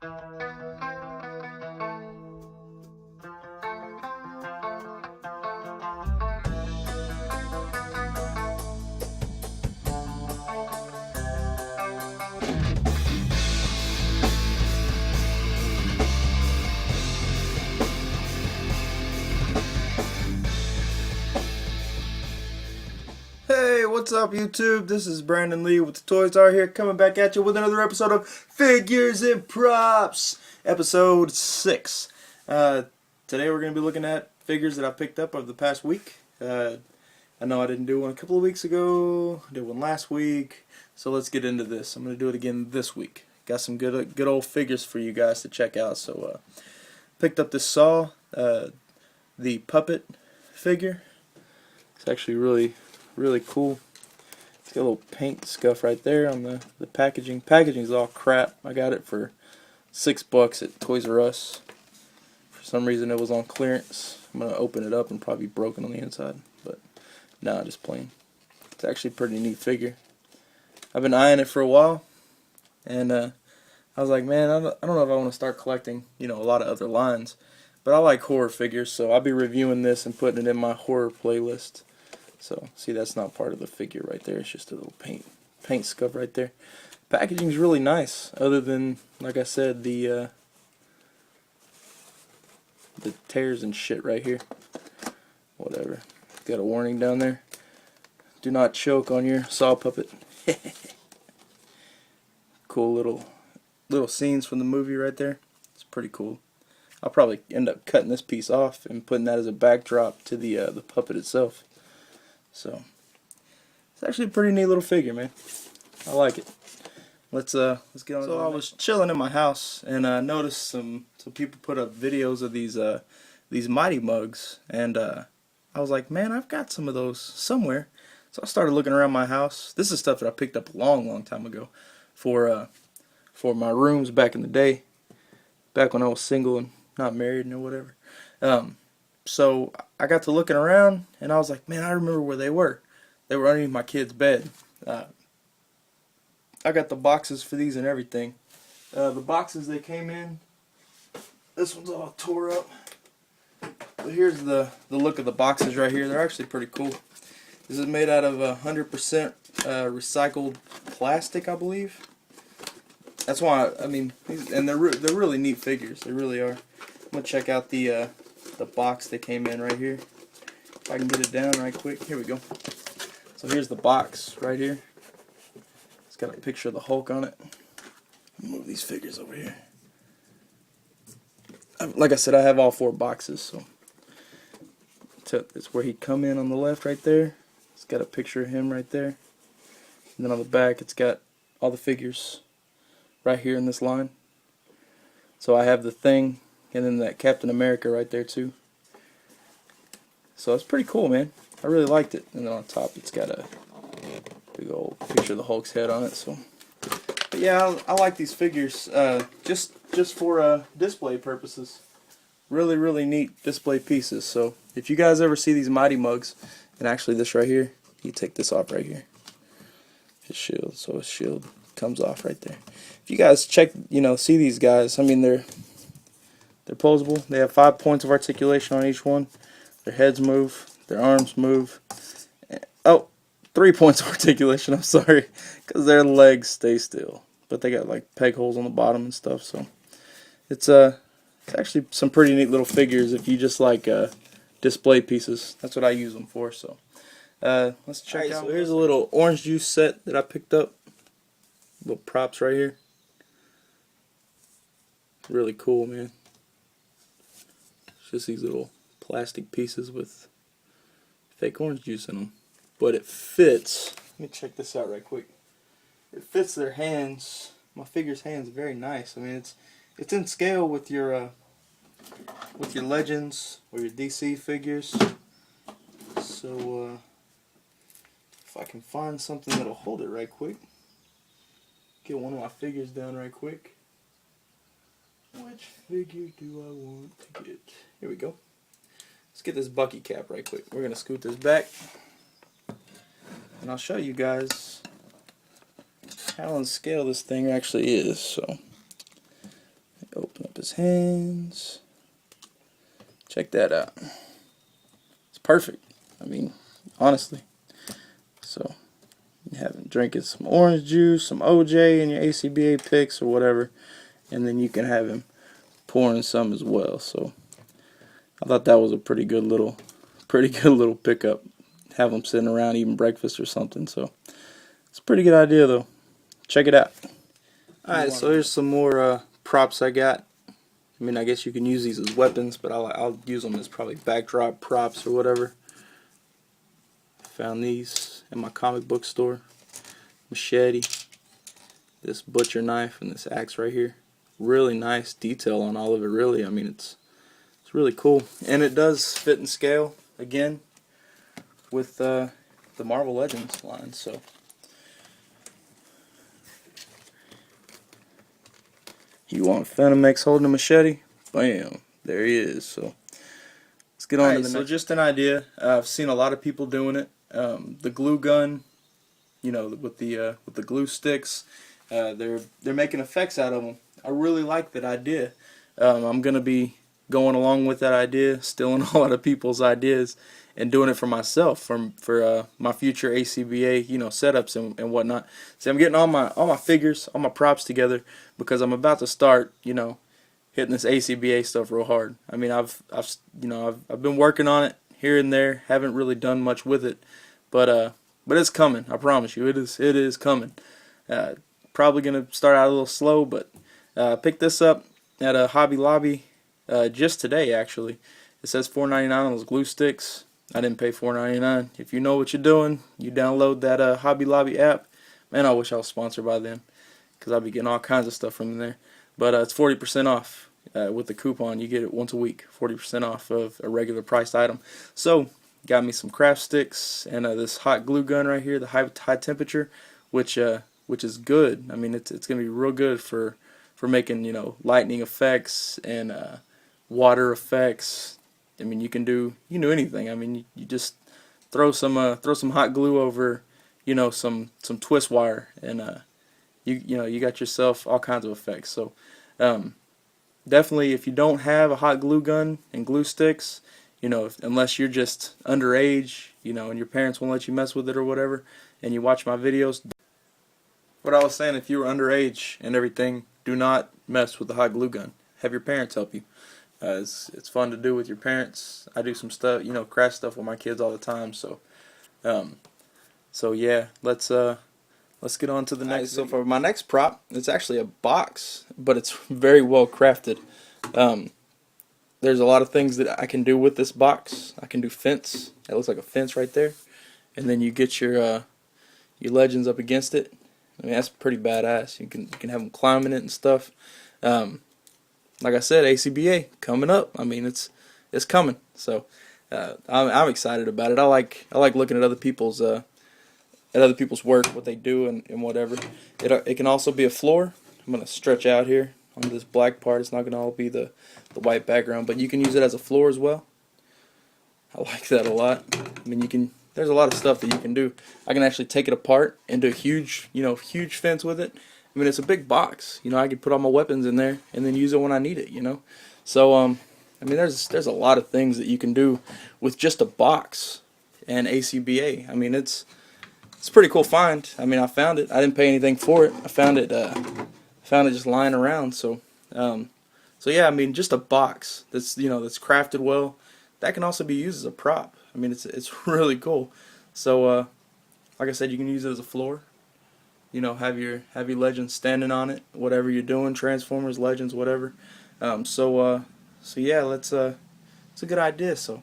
Hey, what's up YouTube? This is Brandon Lee with the Toys R here, coming back at you with another episode of Figures and Props, episode 6. Today we're going to be looking at figures that I picked up over the past week. I know I didn't do one a couple of weeks ago, I did one last week, so let's get into this. I'm going to do it again this week. Got some good old figures for you guys to check out. So picked up this Saw, the puppet figure. It's actually really cool. It's got a little paint scuff right there on the packaging. Packaging's all crap. I got it for $6 at Toys R Us. For some reason it was on clearance. I'm gonna open it up and probably be broken on the inside, but nah, just plain. It's actually a pretty neat figure. I've been eyeing it for a while, and I was like, man, I don't know if I want to start collecting, a lot of other lines, but I like horror figures, so I'll be reviewing this and putting it in my horror playlist. So, see, that's not part of the figure right there. It's just a little paint scuff right there. Packaging's really nice, other than, like I said, the tears and shit right here. Whatever. Got a warning down there. Do not choke on your Saw puppet. Cool little scenes from the movie right there. It's pretty cool. I'll probably end up cutting this piece off and putting that as a backdrop to the puppet itself. So, it's actually a pretty neat little figure, man. I like it. Let's get on. So I was chilling in my house and I noticed some people put up videos of these Mighty Mugs, and I was like, man, I've got some of those somewhere. So I started looking around my house. This is stuff that I picked up a long time ago for my rooms back in the day, back when I was single and not married and whatever. So I got to looking around, and I was like, man, I remember where they were. They were underneath my kid's bed. I got the boxes for these and everything. The boxes they came in, this one's all tore up. But here's the look of the boxes right here. They're actually pretty cool. This is made out of 100% recycled plastic, I believe. That's why, and they're really neat figures. They really are. I'm going to check out the box they came in right here. If I can get it down right quick. Here we go. So here's the box right here. It's got a picture of the Hulk on it. Move these figures over here. Like I said, I have all 4 boxes, so it's where he'd come in on the left right there. It's got a picture of him right there. And then on the back it's got all the figures right here in this line. So I have the Thing, and then that Captain America right there too. So it's pretty cool, man. I really liked it. And then on top it's got a big old picture of the Hulk's head on it. So, but yeah, I like these figures just for display purposes. Really neat display pieces. So if you guys ever see these Mighty Mugs, and actually this right here, you take this off right here. His shield, so his shield comes off right there. If you guys check, see these guys, they're posable. They have 5 points of articulation on each one. Their heads move, their arms move. Oh, 3 points of articulation, I'm sorry, because their legs stay still. But they got like peg holes on the bottom and stuff, so it's actually some pretty neat little figures if you just like display pieces. That's what I use them for. So let's check out. So here's a little orange juice set that I picked up. Little props right here. Really cool, man. It's just these little plastic pieces with fake orange juice in them, but it fits. Let me check this out right quick. It fits their hands. My figure's hands very nice. It's in scale with your Legends or your DC figures. So if I can find something that'll hold it right quick, get one of my figures down right quick. Which figure do I want to get? Here we go. Let's get this Bucky cap right quick. We're going to scoot this back, and I'll show you guys how on scale this thing actually is. So his hands. Check that out. It's perfect. I mean, honestly. So, you have him drinking some orange juice, some OJ, and your ACBA picks or whatever, and then you can have him pouring some as well. So, I thought that was a pretty good little pickup. Have him sitting around eating breakfast or something. So, it's a pretty good idea though. Check it out. Alright, so here's some more props I got. I mean, I guess you can use these as weapons, but I'll use them as probably backdrop props or whatever. Found these in my comic book store. Machete, this butcher knife, and this axe right here. Really nice detail on all of it, really. I mean, it's really cool. And it does fit and scale, again, with the Marvel Legends line, so... You want Phantom holding a machete? Bam. There he is. So let's get on to the next. So just an idea. I've seen a lot of people doing it. The glue gun, you know, with the glue sticks. They're making effects out of them. I really like that idea. I'm gonna be going along with that idea, stealing a lot of people's ideas, and doing it for myself, for my future ACBA, you know, setups and whatnot. So I'm getting all my figures, all my props together, because I'm about to start, you know, hitting this ACBA stuff real hard. I mean, I've been working on it here and there, haven't really done much with it, but it's coming. I promise you, it is coming. Probably gonna start out a little slow, but picked this up at a Hobby Lobby just today, actually. It says $4.99 on those glue sticks. I didn't pay $4.99. If you know what you're doing, you download that Hobby Lobby app. Man, I wish I was sponsored by them, because I'll be getting all kinds of stuff from there. But it's 40% off with the coupon. You get it once a week, 40% off of a regular priced item. So, got me some craft sticks and this hot glue gun right here, the high temperature, which is good. I mean, it's gonna be real good for making, you know, lightning effects and water effects. I mean, you can do anything. I mean, you just throw some hot glue over, you know, some twist wire, and you got yourself all kinds of effects. So definitely, if you don't have a hot glue gun and glue sticks, you know, unless you're just underage, you know, and your parents won't let you mess with it or whatever, and you watch my videos. What I was saying, if you were underage and everything, do not mess with the hot glue gun. Have your parents help you. It's fun to do with your parents. I do some stuff, you know, craft stuff with my kids all the time. So, yeah, let's get on to the next. So for my next prop, it's actually a box, but it's very well crafted. There's a lot of things that I can do with this box. I can do fence. It looks like a fence right there, and then you get your legends up against it. I mean, that's pretty badass. You can have them climbing it and stuff. Like I said, ACBA coming up. I mean, it's coming. So I'm excited about it. I like looking at other people's work, what they do, and whatever. It can also be a floor. I'm gonna stretch out here on this black part. It's not gonna all be the white background, but you can use it as a floor as well. I like that a lot. I mean, there's a lot of stuff that you can do. I can actually take it apart and do a huge fence with it. I mean, it's a big box. You know, I could put all my weapons in there and then use it when I need it, you know. So, I mean, there's a lot of things that you can do with just a box and ACBA. I mean, it's a pretty cool find. I mean, I found it. I didn't pay anything for it. I found it just lying around. So, yeah, I mean, just a box that's crafted well. That can also be used as a prop. I mean, it's really cool. So, like I said, you can use it as a floor. You know, have your legends standing on it, whatever you're doing, Transformers, Legends, whatever. So yeah, it's a good idea. So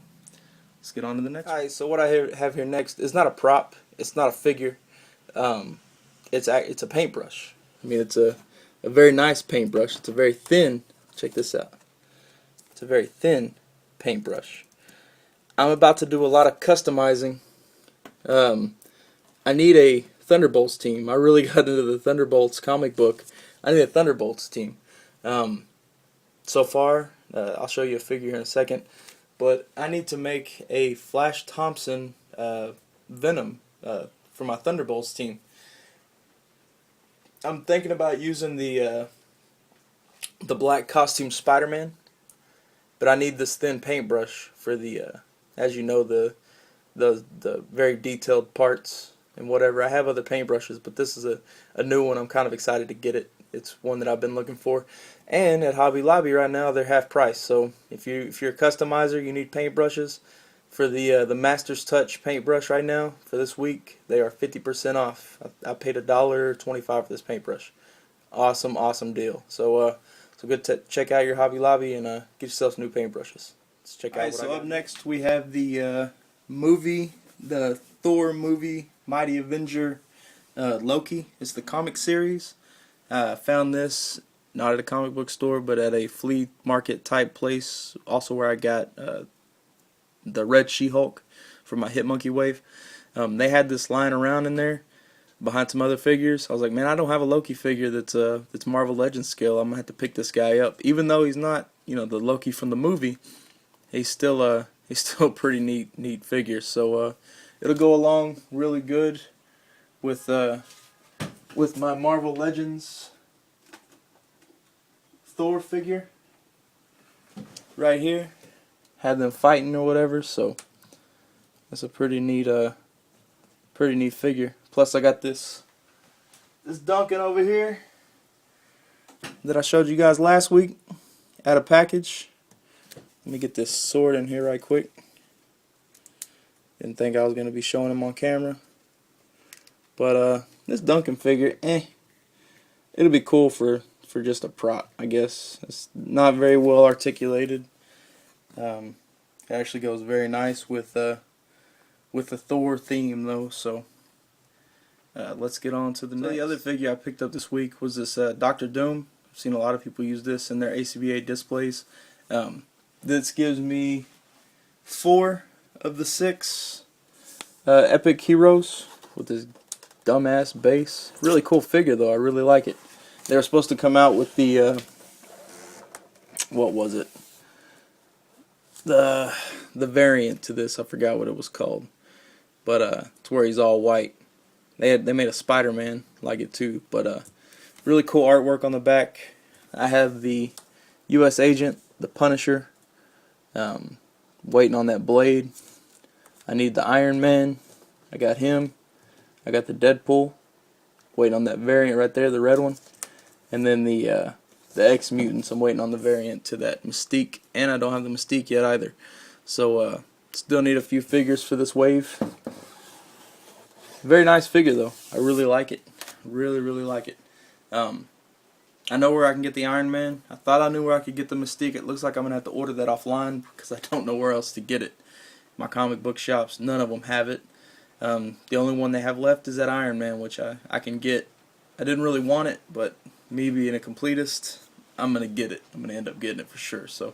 let's get on to the next. All right. So what I have here next is not a prop. It's not a figure. It's a paintbrush. I mean, it's a very nice paintbrush. It's a very thin. Check this out. It's a very thin paintbrush. I'm about to do a lot of customizing. I need a Thunderbolts team. I really got into the Thunderbolts comic book. I need a Thunderbolts team. So far, I'll show you a figure here in a second, but I need to make a Flash Thompson Venom for my Thunderbolts team. I'm thinking about using the the black costume Spider-Man, but I need this thin paintbrush for the, as you know, the very detailed parts and whatever. I have other paintbrushes, but this is a new one. I'm kind of excited to get it. It's one that I've been looking for, and at Hobby Lobby right now they're half price. So if you're a customizer, you need paintbrushes for the Masters Touch paintbrush right now for this week. They are 50% off. I paid $1.25 for this paintbrush. Awesome deal. So go check out your Hobby Lobby and get yourself some new paintbrushes. Let's check out. So up next we have the the Thor movie, Mighty Avenger, Loki. It's the comic series. Found this not at a comic book store, but at a flea market type place. Also where I got the Red She-Hulk for my Hitmonkey wave. They had this lying around in there behind some other figures. I was like, man, I don't have a Loki figure that's Marvel Legends scale. I'm gonna have to pick this guy up, even though he's not, the Loki from the movie. He's still a pretty neat figure. So it'll go along really good with my Marvel Legends Thor figure right here. Had them fighting or whatever, so that's a pretty neat figure. Plus I got this Duncan over here that I showed you guys last week at a package. Let me get this sword in here right quick. Didn't think I was going to be showing him on camera. But this Duncan figure, it'll be cool for just a prop, I guess. It's not very well articulated. It actually goes very nice with the Thor theme though. So let's get on to the next. The other figure I picked up this week was this Doctor Doom. I've seen a lot of people use this in their ACBA displays. This gives me 4 of the 6 epic heroes with this dumbass base. Really cool figure though. I really like it. They were supposed to come out with the what was it? The variant to this. I forgot what it was called. But it's where he's all white. They made a Spider-Man like it too. But really cool artwork on the back. I have the U.S. Agent, the Punisher, waiting on that blade. I need the Iron Man. I got him. I got the Deadpool, waiting on that variant right there, the red one. And then the X-Mutants, I'm waiting on the variant to that Mystique, and I don't have the Mystique yet either. So still need a few figures for this wave. Very nice figure though. I really like it. Really like it. I know where I can get the Iron Man. I thought I knew where I could get the Mystique. It looks like I'm going to have to order that offline because I don't know where else to get it. My comic book shops, none of them have it. The only one they have left is that Iron Man, which I can get. I didn't really want it, but me being a completist, I'm going to get it. I'm going to end up getting it for sure. So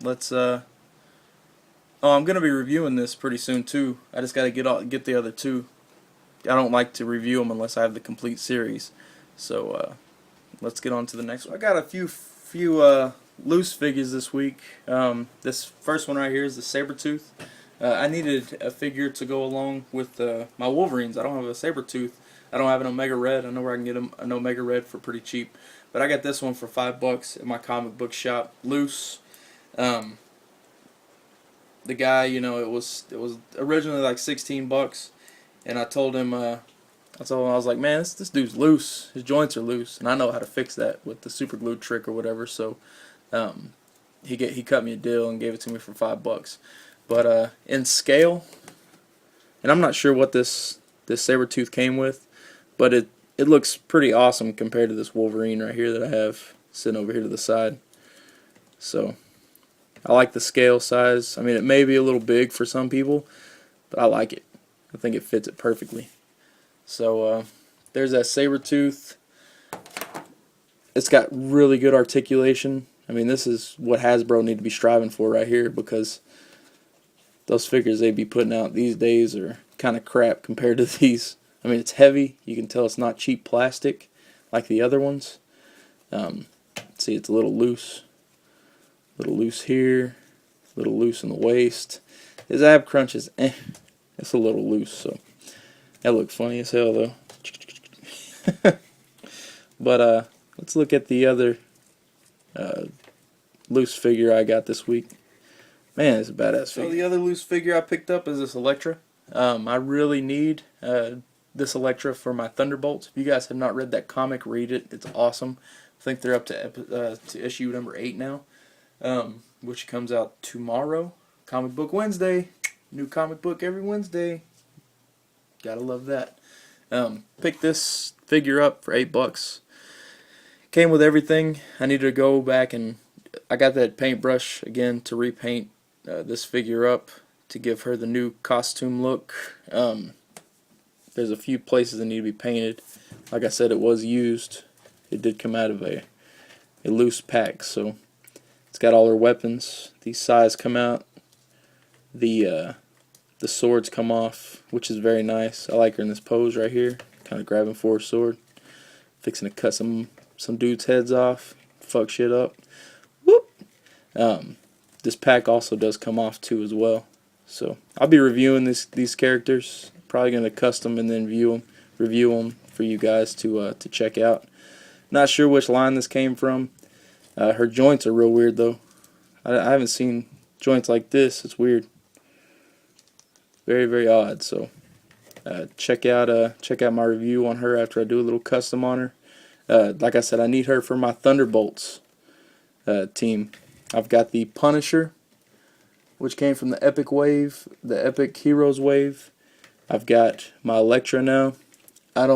let's I'm going to be reviewing this pretty soon too. I just got to get the other 2. I don't like to review them unless I have the complete series. So let's get on to the next one. I got a few loose figures this week. This first one right here is the Sabretooth. I needed a figure to go along with my Wolverines. I don't have a Sabretooth. I don't have an Omega Red. I know where I can get an Omega Red for pretty cheap. But I got this one for $5 at my comic book shop, loose. The guy, it was originally like $16, and I told him, I was like, man, this dude's loose. His joints are loose, and I know how to fix that with the super glue trick or whatever. So he cut me a deal and gave it to me for $5. But in scale, and I'm not sure what this Sabretooth came with, but it looks pretty awesome compared to this Wolverine right here that I have sitting over here to the side. So I like the scale size. I mean, it may be a little big for some people, but I like it. I think it fits it perfectly. So there's that Sabretooth. It's got really good articulation. I mean, this is what Hasbro need to be striving for right here, because those figures they be putting out these days are kind of crap compared to these. I mean, it's heavy. You can tell it's not cheap plastic like the other ones. See, it's a little loose. A little loose here. A little loose in the waist. His ab crunch is it's a little loose, so that looked funny as hell though. But let's look at the other loose figure I got this week. Man, it's a badass figure. So the other loose figure I picked up is this Elektra. I really need this Elektra for my Thunderbolts. If you guys have not read that comic, read it. It's awesome. I think they're up to issue number 8 now, which comes out tomorrow. Comic Book Wednesday. New comic book every Wednesday. Gotta love that. Picked this figure up for $8. Came with everything. I needed to go back and I got that paintbrush again to repaint this figure up to give her the new costume look. There's a few places that need to be painted. Like I said, it was used. It did come out of a loose pack, so it's got all her weapons. These sides come out. The swords come off, which is very nice. I like her in this pose right here, kind of grabbing for her sword, fixing to cut some dudes' heads off, fuck shit up. Whoop. This pack also does come off too as well. So I'll be reviewing these characters. Probably gonna custom and then review them for you guys to check out. Not sure which line this came from. Her joints are real weird though. I haven't seen joints like this. It's weird. Very, very odd. So check out my review on her after I do a little custom on her. Like I said, I need her for my Thunderbolts team. I've got the Punisher, which came from the Epic Wave, the Epic Heroes Wave. I've got my Elektra now. I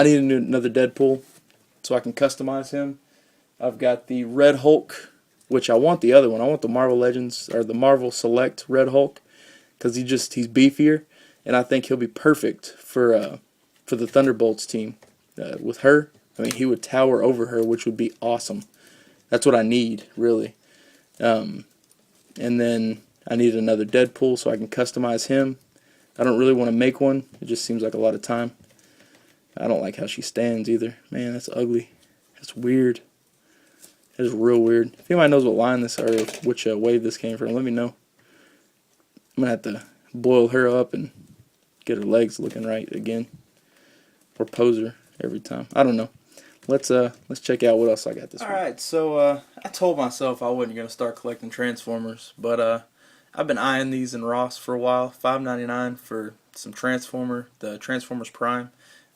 need another Deadpool so I can customize him. I've got the Red Hulk, which I want the other one. I want the Marvel Legends or the Marvel Select Red Hulk because he's beefier, and I think he'll be perfect for the Thunderbolts team. With her, I mean, he would tower over her, which would be awesome. That's what I need, really. And then I need another Deadpool so I can customize him. I don't really want to make one. It just seems like a lot of time. I don't like how she stands either. Man, that's ugly. That's weird. That is real weird. If anybody knows what line this or which wave this came from, let me know. I'm going to have to boil her up and get her legs looking right again. Or pose her every time. I don't know. Let's check out what else I got this week. Alright, so I told myself I wasn't going to start collecting Transformers, but I've been eyeing these in Ross for a while. $5.99 for some the Transformers Prime.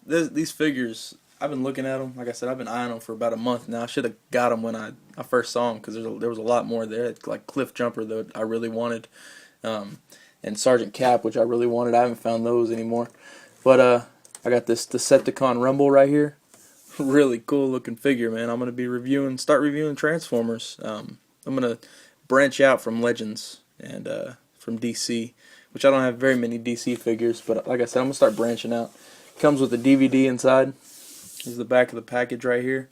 These figures, I've been looking at them. Like I said, I've been eyeing them for about a month now. I should have got them when I first saw them because there was a lot more there. Like Cliff Jumper that I really wanted, and Sergeant Cap, which I really wanted. I haven't found those anymore. But I got this Decepticon Rumble right here. Really cool looking figure, man. I'm gonna be start reviewing Transformers. I'm gonna branch out from Legends and from DC, which I don't have very many DC figures, but like I said, I'm gonna start branching out. Comes with a DVD inside. This is the back of the package right here.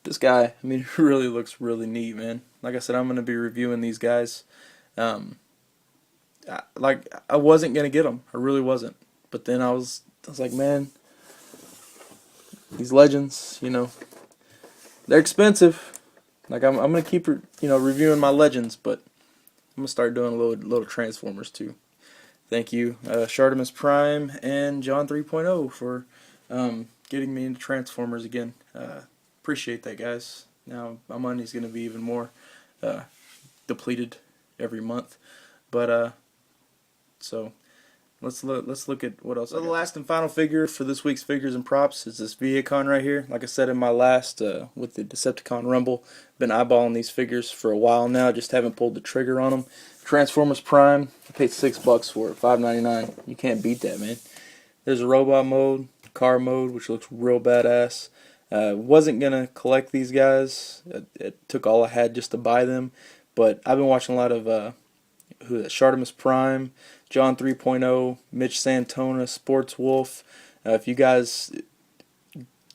This guy, I mean, really looks really neat, man. Like I said, I'm gonna be reviewing these guys. I wasn't gonna get them. I really wasn't. But then I was like, man, these Legends, they're expensive. Like I'm gonna keep reviewing my Legends, but I'm gonna start doing a little Transformers too. Thank you, Shartimus Prime and John 3.0 for getting me into Transformers again. Appreciate that, guys. Now my money's gonna be even more depleted every month, but so let's look at what else. So the last and final figure for this week's Figures and Props is this Vehicon right here. Like I said in my last with the Decepticon Rumble, been eyeballing these figures for a while now. Just haven't pulled the trigger on them. Transformers Prime, I paid $6 for it, $5.99. You can't beat that, man. There's a robot mode, car mode, which looks real badass. Wasn't gonna collect these guys. It took all I had just to buy them, but I've been watching a lot of Shartimus Prime, John 3.0, Mitch Santona, Sports Wolf. If you guys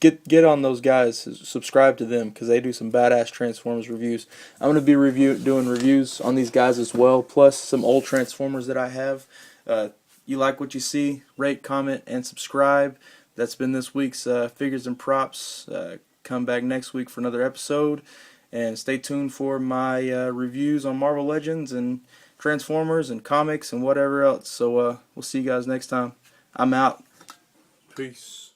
get on those guys, subscribe to them because they do some badass Transformers reviews. I'm going to be doing reviews on these guys as well, plus some old Transformers that I have. You like what you see, rate, comment, and subscribe. That's been this week's Figures and Props. Come back next week for another episode, and stay tuned for my reviews on Marvel Legends and Transformers and comics and whatever else. So we'll see you guys next time. I'm out. Peace.